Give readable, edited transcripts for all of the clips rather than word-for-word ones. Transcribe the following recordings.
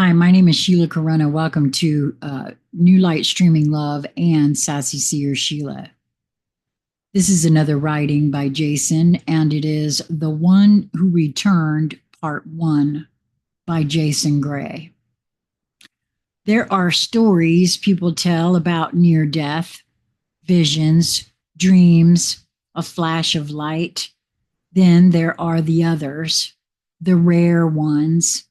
Hi, my name is Sheila Corona. Welcome to New Light Streaming Love and Sassy Seer Sheila. This is another writing by Jason, and it is The One Who Returned, Part 1 by Jason Gray. There are stories people tell about near death, visions, dreams, a flash of light. Then there are the others, the rare ones,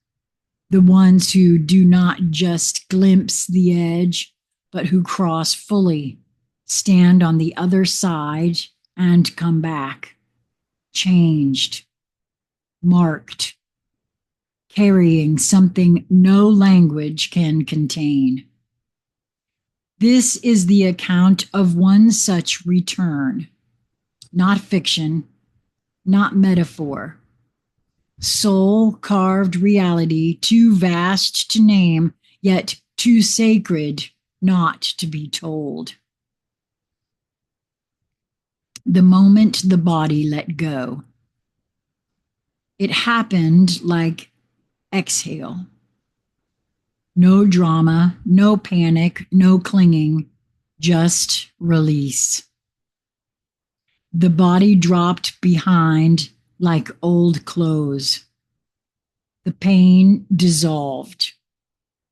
the ones who do not just glimpse the edge, but who cross fully, stand on the other side, and come back, changed, marked, carrying something no language can contain. This is the account of one such return, not fiction, not metaphor. Soul-carved reality, too vast to name, yet too sacred not to be told. The moment the body let go. It happened like exhale. No drama, no panic, no clinging, just release. The body dropped behind like old clothes. The pain dissolved.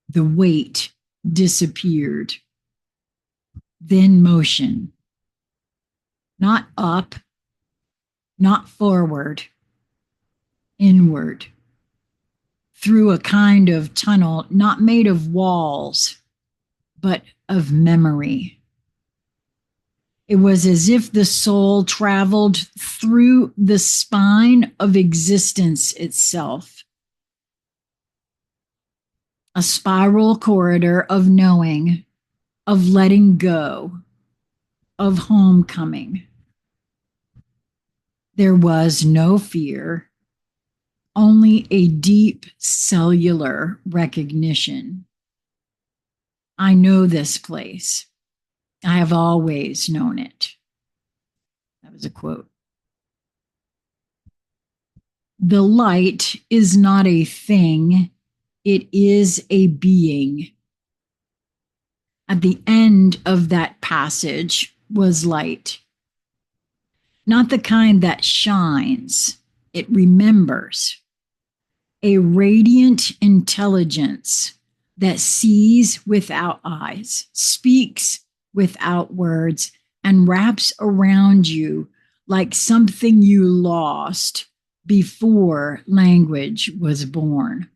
The weight disappeared. Then motion. Not up, not forward, inward. Through a kind of tunnel not made of walls, but of memory. It was as if the soul traveled through the spine of existence itself. A spiral corridor of knowing, of letting go, of homecoming. There was no fear, only a deep cellular recognition. I know this place. I have always known it. That was a quote. The light is not a thing, it is a being. At the end of that passage was light. Not the kind that shines, it remembers. A radiant intelligence that sees without eyes, speaks without words, and wraps around you like something you lost before language was born.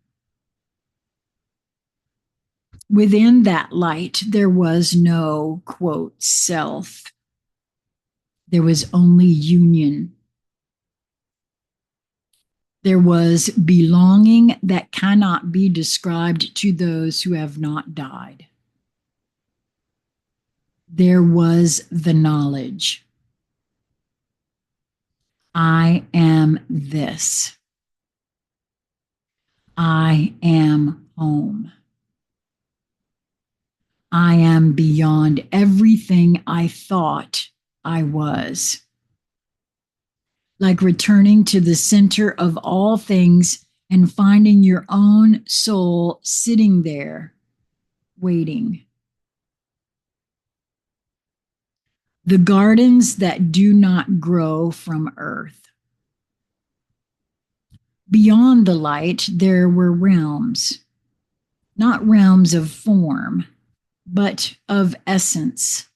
Within that light, there was no, quote, self. There was only union. There was belonging that cannot be described to those who have not died. There was the knowledge. I am this. I am home. I am beyond everything I thought I was. Like returning to the center of all things and finding your own soul sitting there, waiting. The gardens that do not grow from earth. Beyond the light, there were realms, not realms of form, but of essence.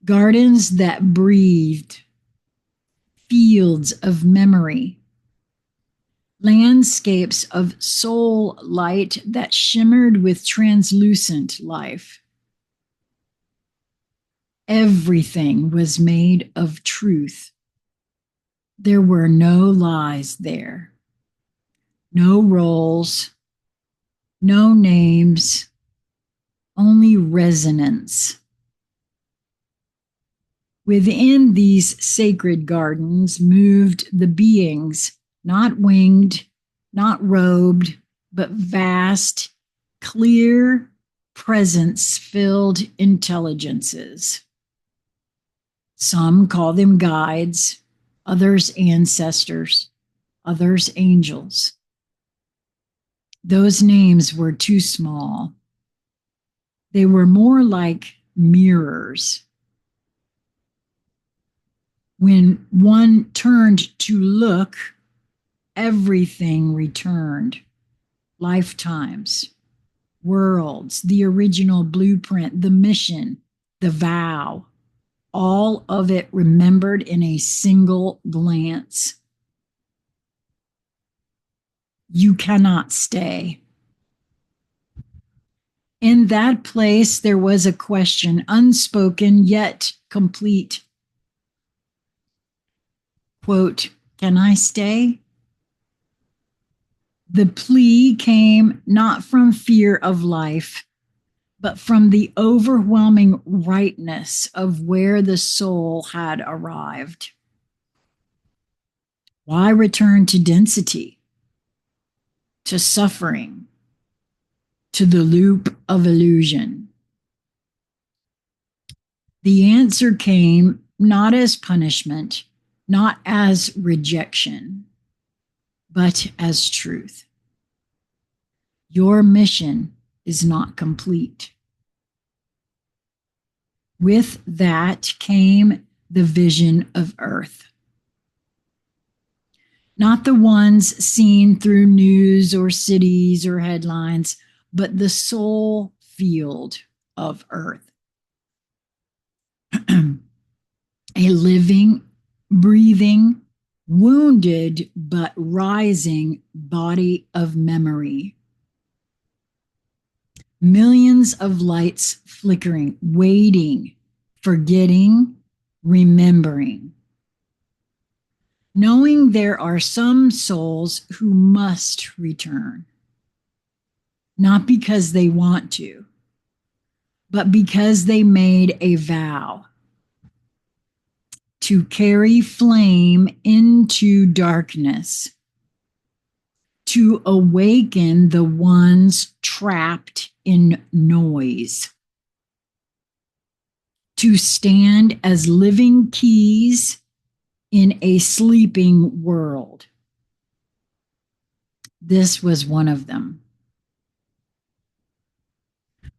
Gardens that breathed, fields of memory, landscapes of soul light that shimmered with translucent life. Everything was made of truth. There were no lies there, no roles, no names, only resonance. Within these sacred gardens moved the beings, not winged, not robed, but vast, clear, presence-filled intelligences. Some call them guides, others ancestors, others angels. Those names were too small. They were more like mirrors. When one turned to look, everything returned. Lifetimes, worlds, the original blueprint, the mission, the vow, all of it remembered in a single glance. You cannot stay. In that place, there was a question, unspoken yet complete. Quote, can I stay? The plea came not from fear of life, but from the overwhelming rightness of where the soul had arrived. Why return to density, to suffering, to the loop of illusion? The answer came not as punishment, not as rejection, but as truth. Your mission is not complete. With that came the vision of Earth. Not the ones seen through news or cities or headlines, but the soul field of Earth. A living, breathing, wounded but rising body of memory. Millions of lights flickering, waiting, forgetting, remembering. Knowing there are some souls who must return. Not because they want to, but because they made a vow to carry flame into darkness, to awaken the ones trapped in noise, to stand as living keys in a sleeping world. This was one of them.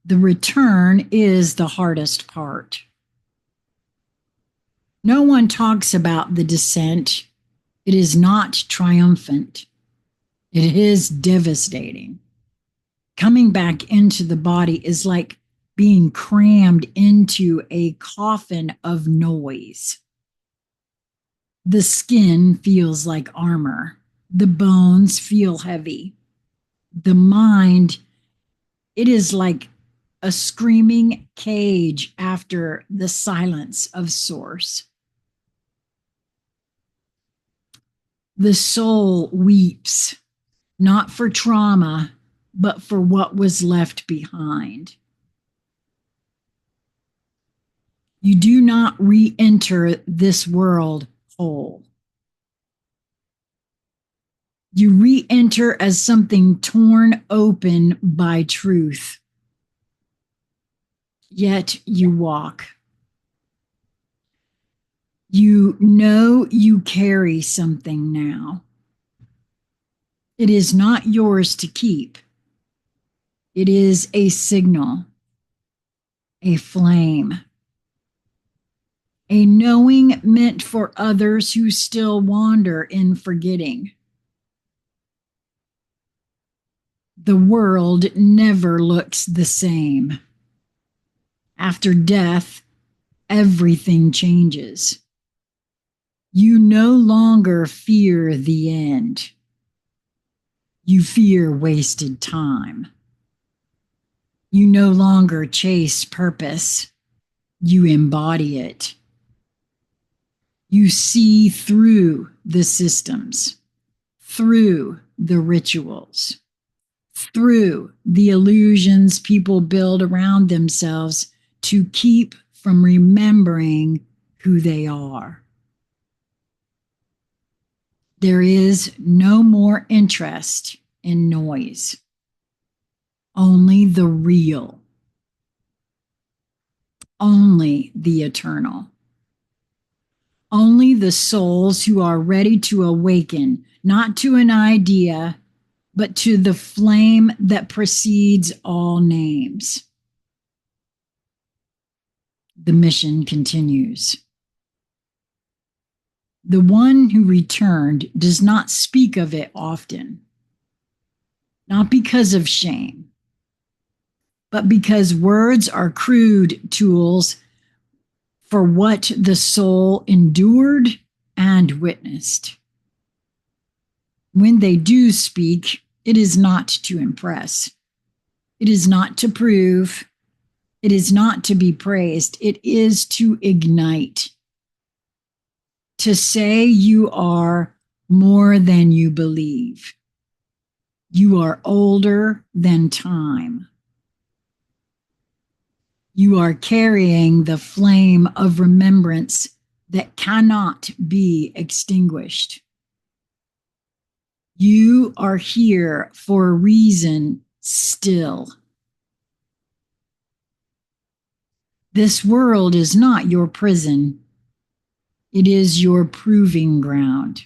The return is the hardest part. No one talks about the descent. It is not triumphant. It is devastating. Coming back into the body is like being crammed into a coffin of noise. The skin feels like armor. The bones feel heavy. The mind, it is like a screaming cage after the silence of source. The soul weeps, not for trauma, but for what was left behind. You do not re-enter this world whole. You re-enter as something torn open by truth. Yet you walk. You know you carry something now. It is not yours to keep. It is a signal, a flame, a knowing meant for others who still wander in forgetting. The world never looks the same. After death, everything changes. You no longer fear the end. You fear wasted time. You no longer chase purpose. You embody it. You see through the systems, through the rituals, through the illusions people build around themselves to keep from remembering who they are. There is no more interest in noise, only the real, only the eternal, only the souls who are ready to awaken, not to an idea, but to the flame that precedes all names. The mission continues. The one who returned does not speak of it often, not because of shame, but because words are crude tools for what the soul endured and witnessed. When they do speak, it is not to impress. It is not to prove. It is not to be praised. It is to ignite. To say you are more than you believe. You are older than time. You are carrying the flame of remembrance that cannot be extinguished. You are here for a reason still. This world is not your prison. It is your proving ground.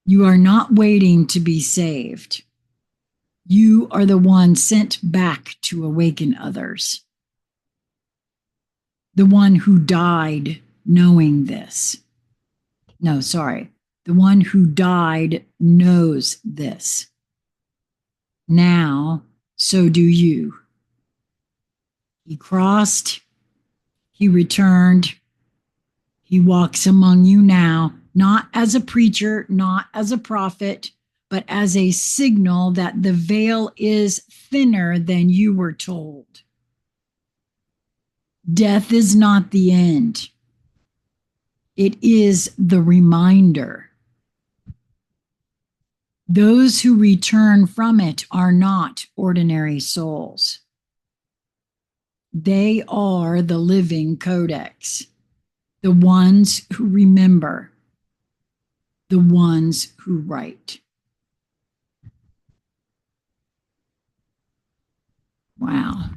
You are not waiting to be saved. You are the one sent back to awaken others. The one who died knowing this. No, sorry. The one who died knows this. Now, so do you. He crossed. He returned. He walks among you now, not as a preacher, not as a prophet, but as a signal that the veil is thinner than you were told. Death is not the end. It is the reminder. Those who return from it are not ordinary souls. They are the living codex, the ones who remember, the ones who write. Wow.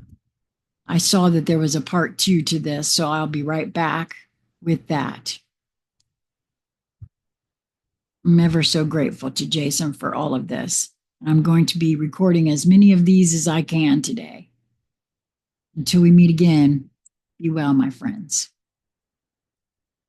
I saw that there was a part 2 to this, so I'll be right back with that. I'm ever so grateful to Jason for all of this. I'm going to be recording as many of these as I can today. Until we meet again, be well, my friends.